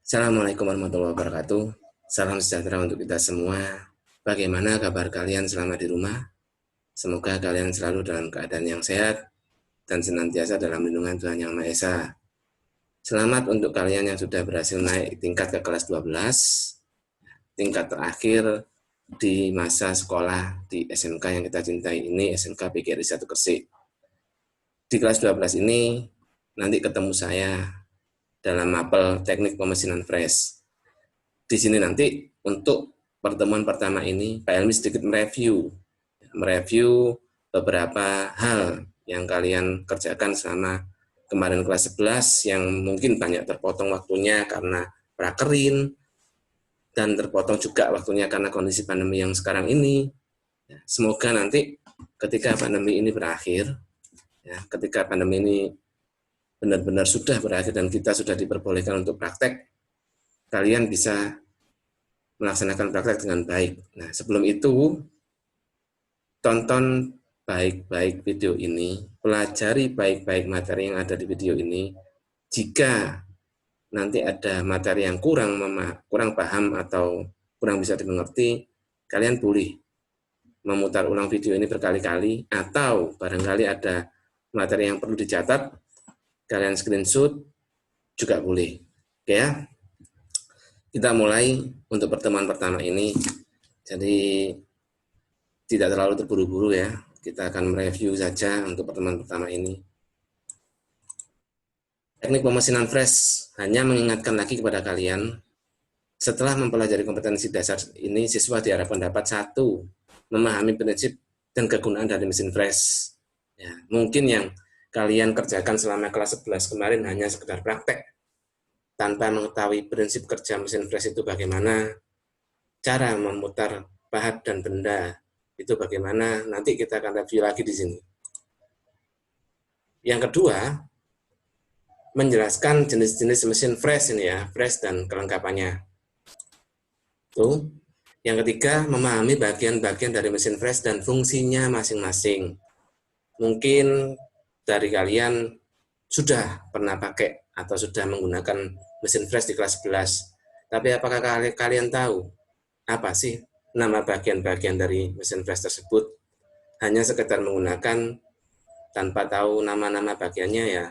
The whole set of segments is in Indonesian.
Assalamualaikum warahmatullahi wabarakatuh. Salam sejahtera untuk kita semua. Bagaimana kabar kalian selama di rumah? Semoga kalian selalu dalam keadaan yang sehat dan senantiasa dalam lindungan Tuhan Yang Maha Esa. Selamat untuk kalian yang sudah berhasil naik tingkat ke kelas 12, tingkat terakhir di masa sekolah di SMK yang kita cintai ini, SMK PGRI 1 Gresik. Di kelas 12 ini nanti ketemu saya dalam mapel teknik pemesinan fresh. Di sini nanti untuk pertemuan pertama ini, Pak Helmi sedikit mereview beberapa hal yang kalian kerjakan selama kemarin kelas 11 yang mungkin banyak terpotong waktunya karena prakerin, dan terpotong juga waktunya karena kondisi pandemi yang sekarang ini. Semoga nanti ketika pandemi ini berakhir, ketika pandemi ini benar-benar sudah berakhir dan kita sudah diperbolehkan untuk praktek, kalian bisa melaksanakan praktek dengan baik. Nah, sebelum itu, tonton baik-baik video ini, pelajari baik-baik materi yang ada di video ini. Jika nanti ada materi yang kurang paham atau kurang bisa dimengerti, kalian boleh memutar ulang video ini berkali-kali, atau barangkali ada materi yang perlu dicatat, kalian screenshot juga boleh. Oke ya? Kita mulai untuk pertemuan pertama ini. Jadi tidak terlalu terburu-buru ya. Kita akan mereview saja untuk pertemuan pertama ini. Teknik pemesinan fresh hanya mengingatkan lagi kepada kalian, setelah mempelajari kompetensi dasar ini, siswa diharapkan dapat 1, memahami prinsip dan kegunaan dari mesin fresh. Ya, mungkin yang kalian kerjakan selama kelas 11 kemarin hanya sekedar praktek, tanpa mengetahui prinsip kerja mesin fresh itu bagaimana, cara memutar pahat dan benda itu bagaimana, nanti kita akan review lagi di sini. Yang kedua, menjelaskan jenis-jenis mesin fresh ini ya, fresh dan kelengkapannya. Tuh. Yang ketiga, memahami bagian-bagian dari mesin fresh dan fungsinya masing-masing. Mungkin dari kalian sudah pernah pakai atau sudah menggunakan mesin fresh di kelas 11. Tapi apakah kalian tahu apa sih nama bagian-bagian dari mesin fresh tersebut? Hanya sekedar menggunakan tanpa tahu nama-nama bagiannya ya,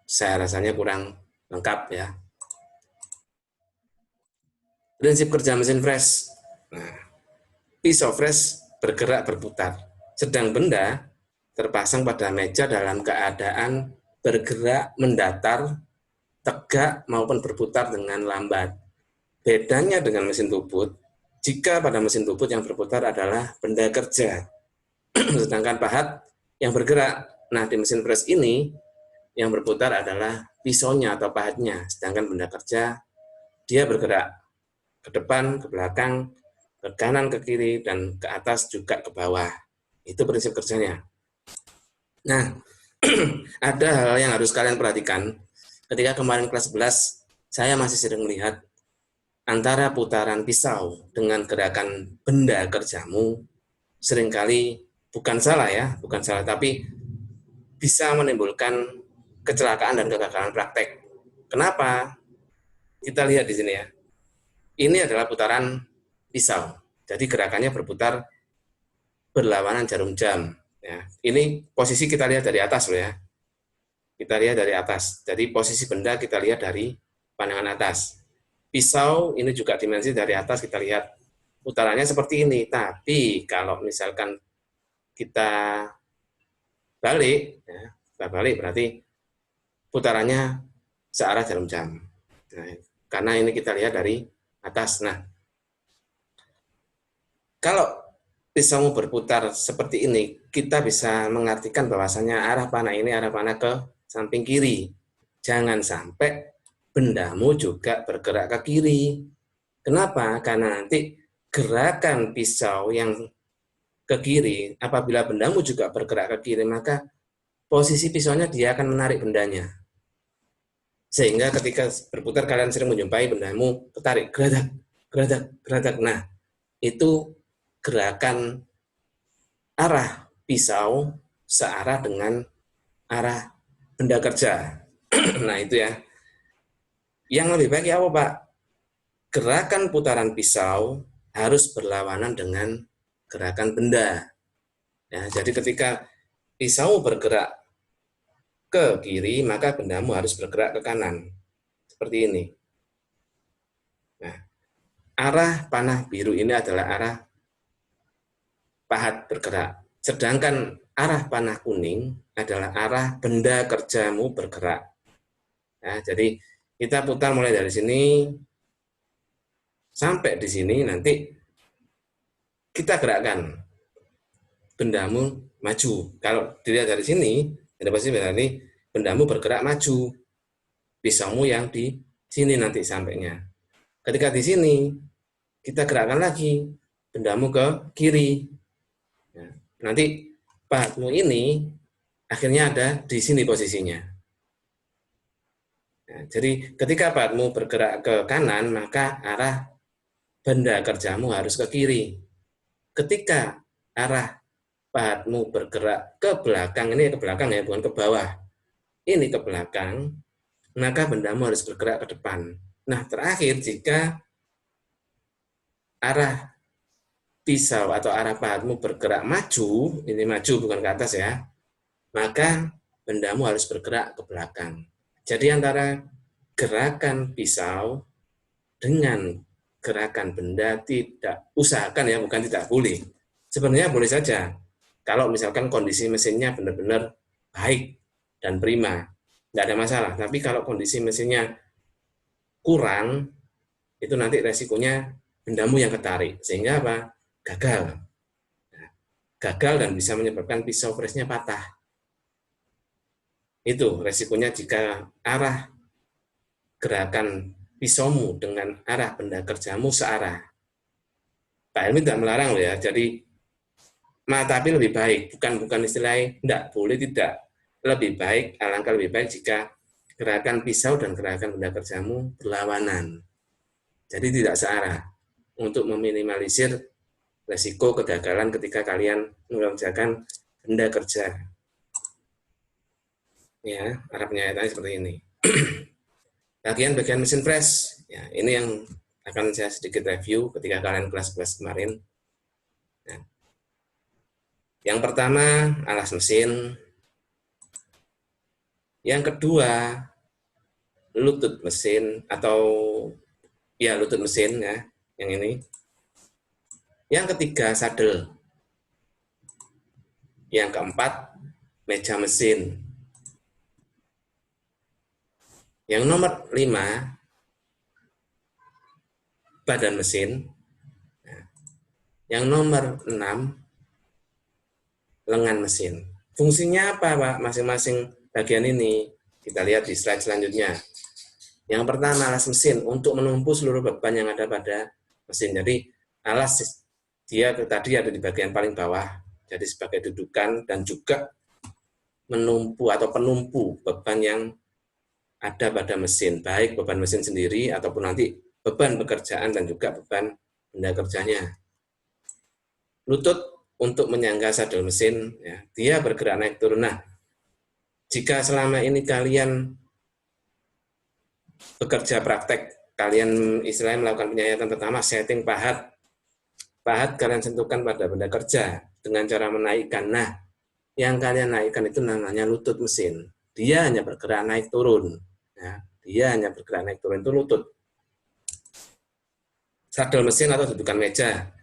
saya rasanya kurang lengkap ya. Prinsip kerja mesin fresh. Nah, pisau fresh bergerak berputar, sedang benda terpasang pada meja dalam keadaan bergerak mendatar, tegak maupun berputar dengan lambat. Bedanya dengan mesin bubut, jika pada mesin bubut yang berputar adalah benda kerja, sedangkan pahat yang bergerak. Nah, di mesin fresh ini yang berputar adalah pisaunya atau pahatnya, sedangkan benda kerja dia bergerak ke depan, ke belakang, ke kanan, ke kiri, dan ke atas juga ke bawah. Itu prinsip kerjanya. Nah, ada hal yang harus kalian perhatikan. Ketika kemarin kelas 11, saya masih sering melihat antara putaran pisau dengan gerakan benda kerjamu seringkali bukan salah ya, bukan salah, tapi bisa menimbulkan kecelakaan dan kegagalan praktek. Kenapa? Kita lihat di sini ya. Ini adalah putaran pisau. Jadi gerakannya berputar berlawanan jarum jam. Ya, ini posisi kita lihat dari atas loh ya. Kita lihat dari atas. Jadi posisi benda kita lihat dari pandangan atas. Pisau ini juga dimensi dari atas kita lihat putarannya seperti ini. Tapi kalau misalkan kita balik, ya, kita balik berarti putarannya searah jarum jam. Nah, karena ini kita lihat dari atas. Nah, kalau pisau berputar seperti ini, kita bisa mengartikan bahwasanya arah panah ini arah panah ke samping kiri. Jangan sampai bendamu juga bergerak ke kiri. Kenapa? Karena nanti gerakan pisau yang ke kiri, apabila bendamu juga bergerak ke kiri, maka posisi pisaunya dia akan menarik bendanya. Sehingga ketika berputar kalian sering menjumpai bendamu ketarik, geradak, geradak, geradak. Nah, itu gerakan arah pisau searah dengan arah benda kerja. Nah, itu ya. Yang lebih baik apa, Pak? Gerakan putaran pisau harus berlawanan dengan gerakan benda. Ya, jadi ketika pisau bergerak ke kiri, maka bendamu harus bergerak ke kanan. Seperti ini. Nah, arah panah biru ini adalah arah pahat bergerak. Sedangkan arah panah kuning adalah arah benda kerjamu bergerak. Ya, jadi kita putar mulai dari sini sampai di sini, nanti kita gerakkan bendamu maju. Kalau dilihat dari sini, ada pasti berarti bendamu bergerak maju. Pisaumu yang di sini nanti sampainya. Ketika di sini, kita gerakkan lagi bendamu ke kiri. Ya, nanti pahatmu ini akhirnya ada di sini posisinya. Ya, jadi ketika pahatmu bergerak ke kanan, maka arah benda kerjamu harus ke kiri. Ketika arah pahatmu bergerak ke belakang, ini ke belakang ya, bukan ke bawah. Ini ke belakang, maka bendamu harus bergerak ke depan. Nah, terakhir jika arah pisau atau arah pahatmu bergerak maju, ini maju bukan ke atas ya, maka bendamu harus bergerak ke belakang. Jadi antara gerakan pisau dengan gerakan benda tidak usahakan ya, bukan tidak boleh. Sebenarnya boleh saja. Kalau misalkan kondisi mesinnya benar-benar baik dan prima, tidak ada masalah. Tapi kalau kondisi mesinnya kurang, itu nanti resikonya bendamu yang ketarik. Sehingga apa? Gagal. Gagal dan bisa menyebabkan pisau presnya patah. Itu resikonya jika arah gerakan pisaumu dengan arah benda kerjamu searah. Pak Helmi tidak melarang loh ya, jadi tapi lebih baik, bukan istilahnya tidak boleh, tidak. Lebih baik, alangkah lebih baik jika gerakan pisau dan gerakan benda kerjamu berlawanan. Jadi tidak searah, untuk meminimalisir resiko kegagalan ketika kalian mengerjakan benda kerja. Ya, arah penyayatannya seperti ini. Bagian mesin press, ya, ini yang akan saya sedikit review ketika kalian kelas-kelas kemarin. Nah, yang pertama, alas mesin. Yang kedua, lutut mesin atau ya lutut mesin ya, yang ini. Yang ketiga, sadel. Yang keempat, meja mesin. Yang nomor 5, badan mesin. Yang nomor 6, lengan mesin. Fungsinya apa, Pak? Masing-masing bagian ini. Kita lihat di slide selanjutnya. Yang pertama, alas mesin untuk menumpu seluruh beban yang ada pada mesin. Jadi, alas dia tadi ada di bagian paling bawah, jadi sebagai dudukan dan juga menumpu atau penumpu beban yang ada pada mesin, baik beban mesin sendiri ataupun nanti beban pekerjaan dan juga beban benda kerjanya. Lutut untuk menyangga sadel mesin, ya, dia bergerak naik turun. Nah, jika selama ini kalian bekerja praktek, kalian istilahnya melakukan penyayatan pertama, setting pahat kalian sentuhkan pada benda kerja dengan cara menaikkan. Nah, yang kalian naikkan itu namanya lutut mesin. Dia hanya bergerak naik turun. Ya, dia hanya bergerak naik turun, itu lutut. Sadel mesin atau dudukan meja.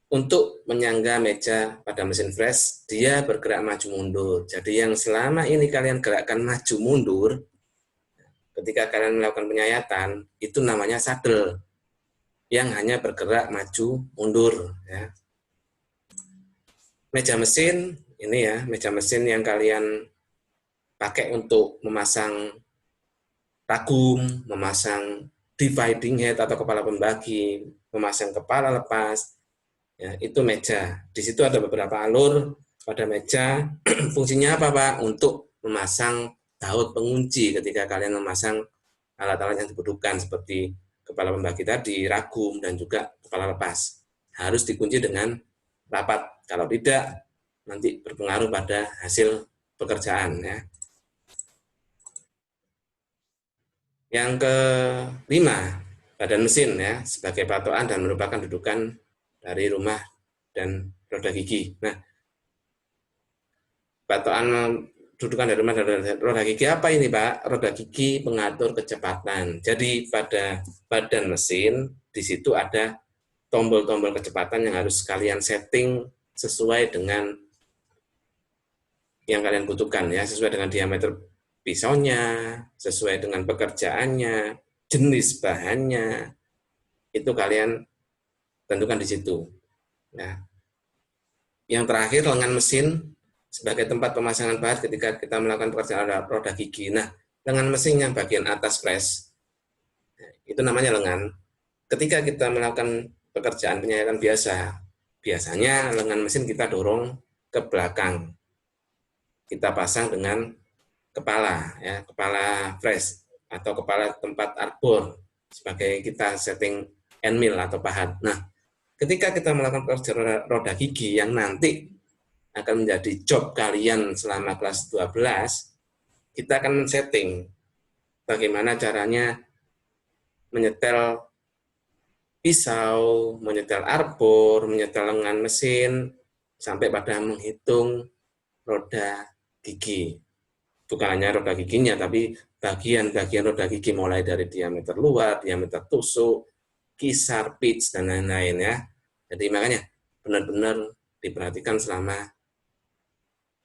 Untuk menyangga meja pada mesin fresh, dia bergerak maju mundur. Jadi yang selama ini kalian gerakkan maju mundur, ketika kalian melakukan penyayatan, itu namanya sadel. Yang hanya bergerak maju mundur. Ya. Meja mesin, ini ya, meja mesin yang kalian pakai untuk memasang ragum, memasang dividing head atau kepala pembagi, memasang kepala lepas, ya, itu meja. Di situ ada beberapa alur pada meja. Fungsinya apa, Pak? Untuk memasang baut pengunci ketika kalian memasang alat-alat yang dibutuhkan seperti kepala pembagi tadi, ragum, dan juga kepala lepas. Harus dikunci dengan rapat. Kalau tidak, nanti berpengaruh pada hasil pekerjaan. Ya. Yang kelima, badan mesin ya sebagai patokan dan merupakan dudukan dari rumah dan roda gigi. Nah, patokan dudukan dari rumah dan roda gigi apa ini, Pak? Roda gigi pengatur kecepatan. Jadi pada badan mesin di situ ada tombol-tombol kecepatan yang harus kalian setting sesuai dengan yang kalian butuhkan ya, sesuai dengan diameter pisaunya, sesuai dengan pekerjaannya, jenis bahannya, itu kalian tentukan di situ. Nah, yang terakhir lengan mesin sebagai tempat pemasangan bahan ketika kita melakukan pekerjaan roda gigi. Nah, lengan mesin yang bagian atas press itu namanya lengan. Ketika kita melakukan pekerjaan penyayatan biasa, biasanya lengan mesin kita dorong ke belakang. Kita pasang dengan kepala, ya, kepala press atau kepala tempat arbor sebagai kita setting end mill atau pahat. Nah, ketika kita melakukan pekerjaan roda gigi yang nanti akan menjadi job kalian selama kelas 12, kita akan men-setting bagaimana caranya menyetel pisau, menyetel arbor, menyetel lengan mesin, sampai pada menghitung roda gigi. Bukan hanya roda giginya, tapi bagian-bagian roda gigi mulai dari diameter luar, diameter tusuk, kisar, pitch, dan lain-lain ya. Jadi makanya benar-benar diperhatikan selama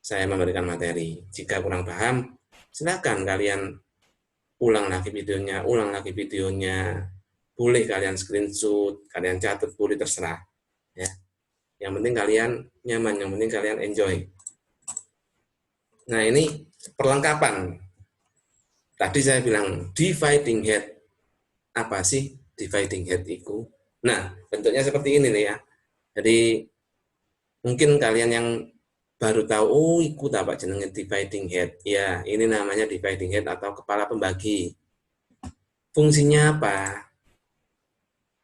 saya memberikan materi. Jika kurang paham, silakan kalian ulang lagi videonya, boleh kalian screenshot, kalian catat, boleh terserah. Ya. Yang penting kalian nyaman, yang penting kalian enjoy. Nah ini perlengkapan. Tadi saya bilang dividing head. Apa sih dividing head itu? Nah bentuknya seperti ini nih ya. Jadi mungkin kalian yang baru tahu, oh ikut apa jenenge dividing head. Ya ini namanya dividing head atau kepala pembagi. Fungsinya apa?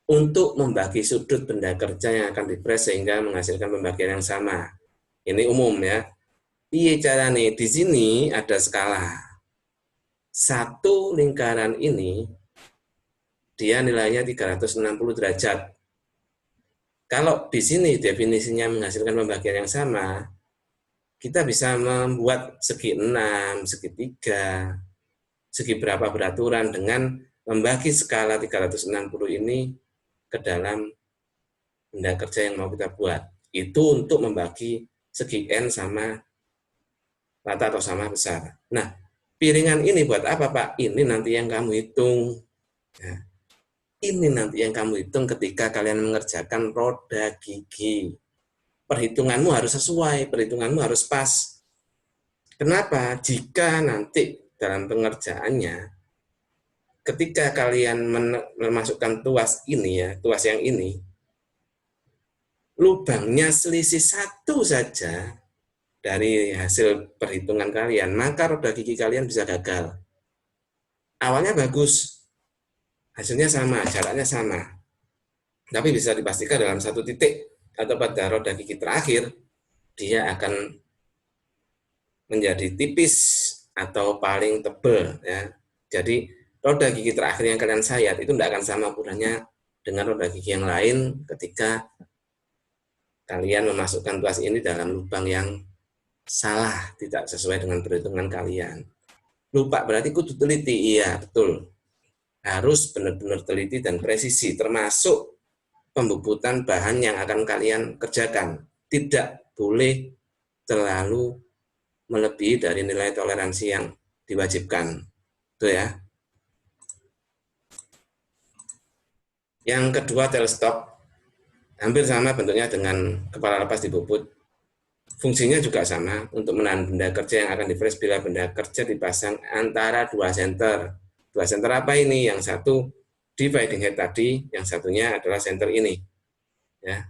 Untuk membagi sudut benda kerja yang akan dipres sehingga menghasilkan pembagian yang sama. Ini umum ya. Iya cara nih, di sini ada skala. Satu lingkaran ini dia nilainya 360 derajat. Kalau di sini definisinya menghasilkan pembagian yang sama, kita bisa membuat segi 6, segi 3, segi berapa beraturan dengan membagi skala 360 ini ke dalam benda kerja yang mau kita buat. Itu untuk membagi segi N sama rata atau sama besar. Nah, piringan ini buat apa, Pak? Ini nanti yang kamu hitung. Nah, ini nanti yang kamu hitung ketika kalian mengerjakan roda gigi. Perhitunganmu harus sesuai, perhitunganmu harus pas. Kenapa? Jika nanti dalam pengerjaannya, ketika kalian memasukkan tuas ini ya, tuas yang ini, lubangnya selisih satu saja dari hasil perhitungan kalian, maka roda gigi kalian bisa gagal. Awalnya bagus, hasilnya sama, jaraknya sama, tapi bisa dipastikan dalam satu titik atau pada roda gigi terakhir, dia akan menjadi tipis atau paling tebal. Ya. Jadi roda gigi terakhir yang kalian sayat itu tidak akan sama ukurannya dengan roda gigi yang lain ketika kalian memasukkan tuas ini dalam lubang yang salah, tidak sesuai dengan perhitungan kalian. Lupa berarti kudu teliti, iya betul. Harus benar-benar teliti dan presisi, termasuk pembubutan bahan yang akan kalian kerjakan. Tidak boleh terlalu melebihi dari nilai toleransi yang diwajibkan. Itu ya. Yang kedua, teleskop. Hampir sama bentuknya dengan kepala lepas dibubut. Fungsinya juga sama untuk menahan benda kerja yang akan dipres bila benda kerja dipasang antara dua senter. Dua senter apa ini? Yang satu dividing head tadi, yang satunya adalah senter ini. Ya.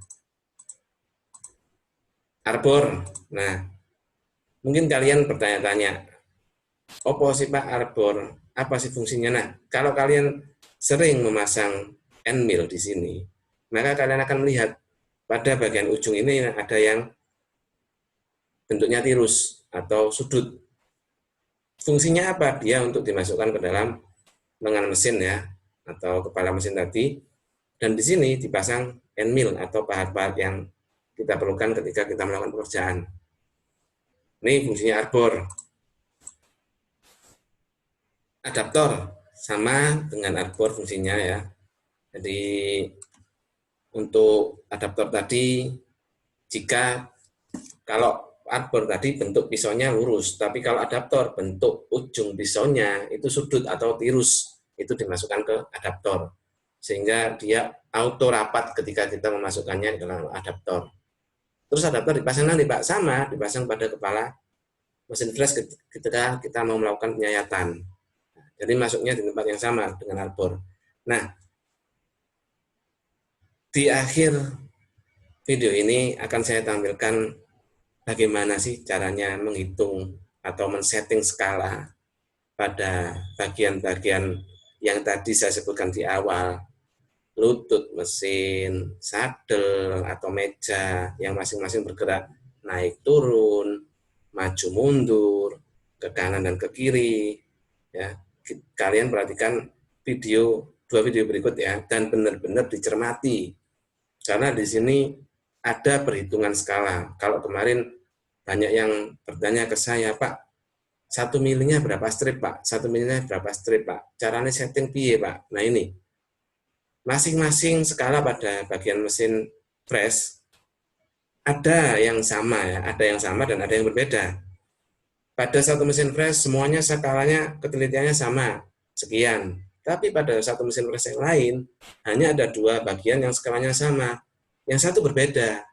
Arbor. Nah, mungkin kalian bertanya-tanya, apa sih Pak arbor? Apa sih fungsinya? Nah, kalau kalian sering memasang end mill di sini, maka kalian akan melihat pada bagian ujung ini ada yang bentuknya tirus atau sudut. Fungsinya apa? Dia untuk dimasukkan ke dalam lengan mesin ya, atau kepala mesin tadi, dan di sini dipasang end mill atau pahat-pahat yang kita perlukan ketika kita melakukan pekerjaan. Ini fungsinya arbor. Adaptor sama dengan arbor fungsinya ya. Jadi untuk adaptor tadi, jika kalau arbor tadi bentuk pisaunya lurus, tapi kalau adaptor bentuk ujung pisaunya itu sudut atau tirus, itu dimasukkan ke adaptor. Sehingga dia auto rapat ketika kita memasukkannya ke dalam adaptor. Terus adaptor dipasang nanti Pak, sama dipasang pada kepala mesin flash ketika kita mau melakukan penyayatan. Jadi masuknya di tempat yang sama dengan arbor. Nah, di akhir video ini akan saya tampilkan bagaimana sih caranya menghitung atau men-setting skala pada bagian-bagian yang tadi saya sebutkan di awal, lutut mesin, sadel, atau meja yang masing-masing bergerak naik turun, maju mundur, ke kanan dan ke kiri. Ya, kalian perhatikan dua video berikut ya, dan benar-benar dicermati. Karena di sini ada perhitungan skala. Kalau kemarin banyak yang bertanya ke saya, Pak, 1 milinya berapa strip, Pak? 1 milinya berapa strip, Pak? Caranya setting piye, Pak? Nah ini, masing-masing skala pada bagian mesin press ada yang sama ya, ada yang sama dan ada yang berbeda. Pada satu mesin press semuanya skalanya ketelitiannya sama, sekian. Tapi pada satu mesin press yang lain hanya ada 2 bagian yang skalanya sama, yang satu berbeda.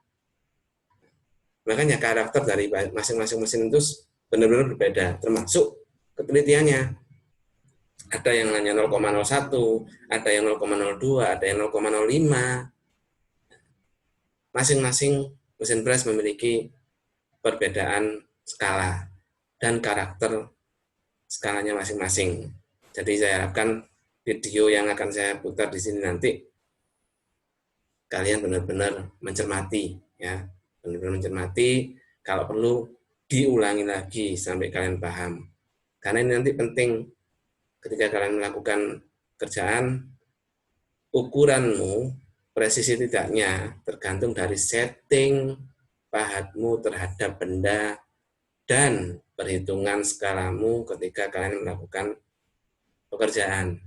Makanya karakter dari masing-masing mesin itu benar-benar berbeda, termasuk ketelitiannya. Ada yang hanya 0,01, ada yang 0,02, ada yang 0,05. Masing-masing mesin press memiliki perbedaan skala dan karakter skalanya masing-masing. Jadi saya harapkan video yang akan saya putar di sini nanti kalian benar-benar mencermati ya, benar-benar mencermati, kalau perlu diulangi lagi sampai kalian paham. Karena ini nanti penting ketika kalian melakukan kerjaan, ukuranmu, presisi tidaknya tergantung dari setting pahatmu terhadap benda dan perhitungan skalamu ketika kalian melakukan pekerjaan.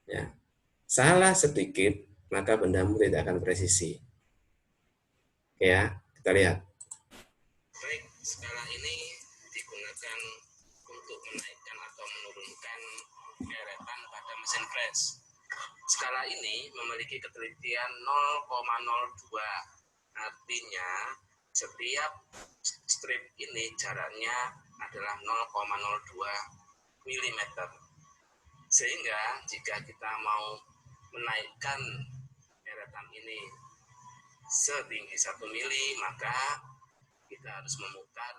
Ya. Salah sedikit, maka bendamu tidak akan presisi. Oke ya, kita lihat. Baik, skala ini digunakan untuk menaikkan atau menurunkan deretan pada mesin press. Skala ini memiliki ketelitian 0,02. Artinya, setiap strip ini jaraknya adalah 0,02 mm. Sehingga jika kita mau menaikkan deretan ini setinggi 1 mili, maka kita harus memutar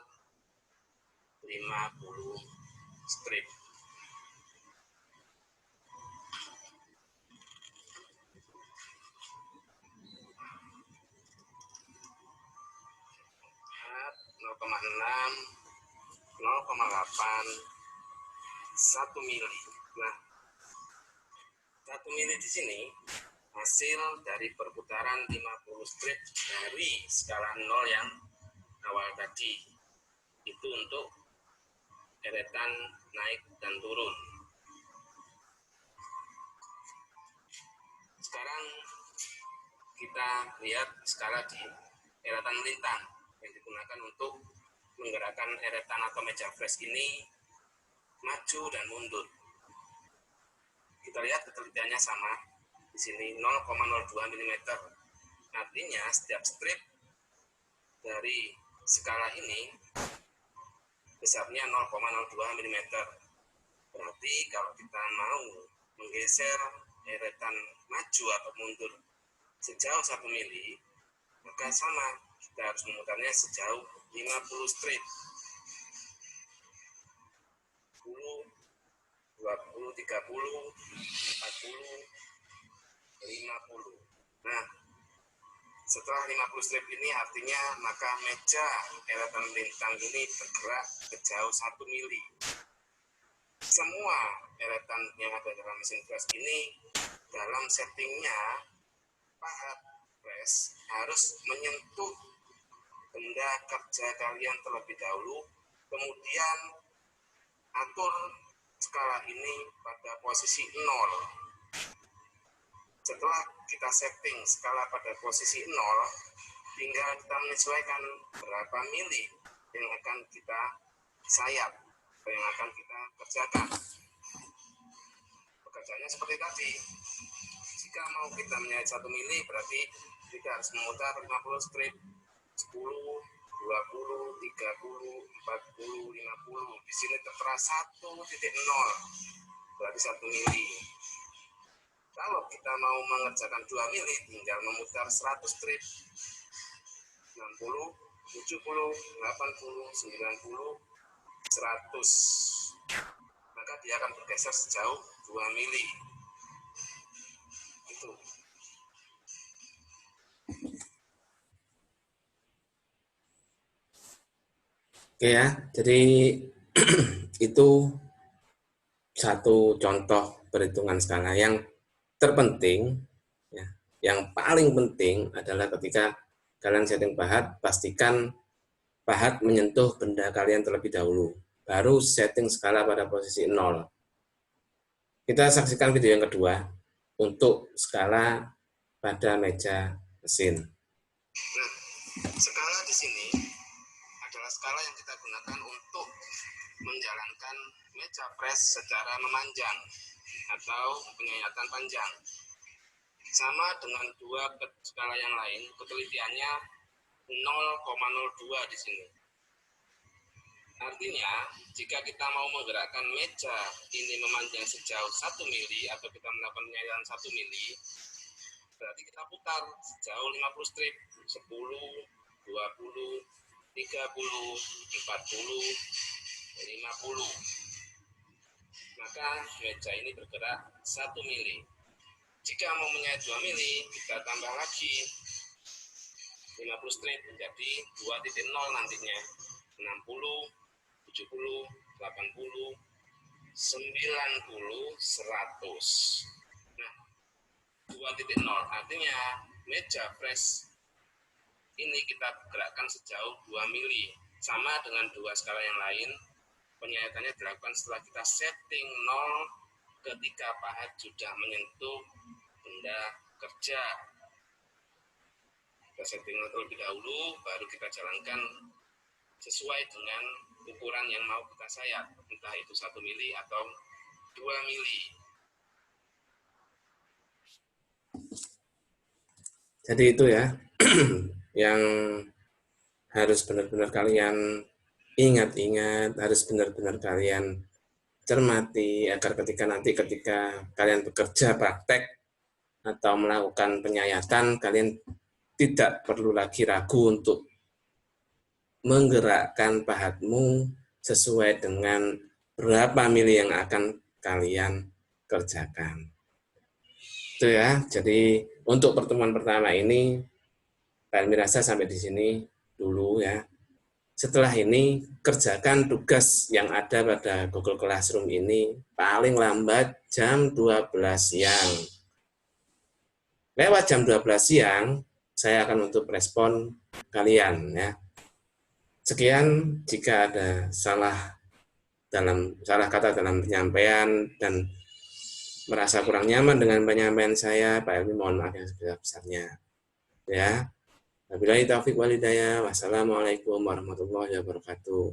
50 strip. Lihat 0,6, 0,8, 1 mili. Nah, 1 mili di sini hasil dari perputaran 50 strip dari skala 0 yang awal tadi. Itu untuk deretan naik dan turun. Sekarang kita lihat skala di deretan melintang yang digunakan untuk menggerakkan deretan atau meja flash ini maju dan mundur. Kita lihat ketelitiannya sama. Di sini 0,02 mm. Artinya setiap strip dari skala ini besarnya 0,02 mm. Berarti kalau kita mau menggeser deretan maju atau mundur sejauh 1 mili, maka sama, kita harus memutarnya sejauh 50 strip. 10, 20, 30, 40, 50. Nah, setelah 50 strip ini artinya maka meja deretan melintang ini bergerak sejauh 1 mili. semua deretan yang ada dalam mesin flash ini dalam settingnya pahat flash harus menyentuh benda kerja kalian terlebih dahulu, kemudian atur skala ini pada posisi 0. Setelah kita setting skala pada posisi 0, tinggal kita menyesuaikan berapa mili yang akan kita sayap, yang akan kita kerjakan. Pekerjaannya seperti tadi. Jika mau kita menyayat 1 mili, berarti kita harus memutar 50 strip, 10, 20, 30, 40, 50. Di sini tertera 1.0, berarti 1 mili. Kalau kita mau mengerjakan 2 mili, tinggal memutar 100 strip, 60, 70, 80, 90, 100. Maka dia akan bergeser sejauh 2 mili. Itu. Oke ya, jadi itu satu contoh perhitungan skala yang terpenting, ya, yang paling penting adalah ketika kalian setting pahat, pastikan pahat menyentuh benda kalian terlebih dahulu, baru setting skala pada posisi 0. Kita saksikan video yang kedua untuk skala pada meja mesin. Nah, skala di sini adalah skala yang kita gunakan untuk menjalankan meja press secara memanjang atau penyayatan panjang. Sama dengan dua skala yang lain, ketelitiannya 0,02 di sini. Artinya, jika kita mau menggerakkan meja ini memanjang sejauh 1 mili atau kita melakukan penyayatan 1 mili, berarti kita putar sejauh 50 strip, 10, 20, 30, 40, 50. Maka meja ini bergerak 1 mili. Jika mau menyayat 2 mili, kita tambah lagi 50 strip menjadi 2.0 nantinya. 60, 70, 80, 90, 100. Nah, 2.0 artinya meja press ini kita gerakkan sejauh 2 mili. Sama dengan dua skala yang lain, penyayatannya dilakukan setelah kita setting 0 ketika pahat sudah menyentuh benda kerja. Kita setting terlebih dahulu, baru kita jalankan sesuai dengan ukuran yang mau kita sayat, entah itu 1 mili atau 2 mili. Jadi itu ya, yang harus benar-benar kalian ingat-ingat, harus benar-benar kalian cermati, agar ketika kalian bekerja praktek atau melakukan penyayatan, kalian tidak perlu lagi ragu untuk menggerakkan pahatmu sesuai dengan berapa mili yang akan kalian kerjakan. Itu ya, jadi untuk pertemuan pertama ini, Pak Elmi rasa sampai di sini dulu ya. Setelah ini, kerjakan tugas yang ada pada Google Classroom ini paling lambat jam 12 siang. Lewat jam 12 siang, saya akan untuk respon kalian ya. Sekian, jika ada salah kata dalam penyampaian dan merasa kurang nyaman dengan penyampaian saya, Pak Elmi mohon maaf yang sebesar-besarnya. Ya. Wabillahi taufiq wal hidayah. Wassalamualaikum warahmatullahi wabarakatuh.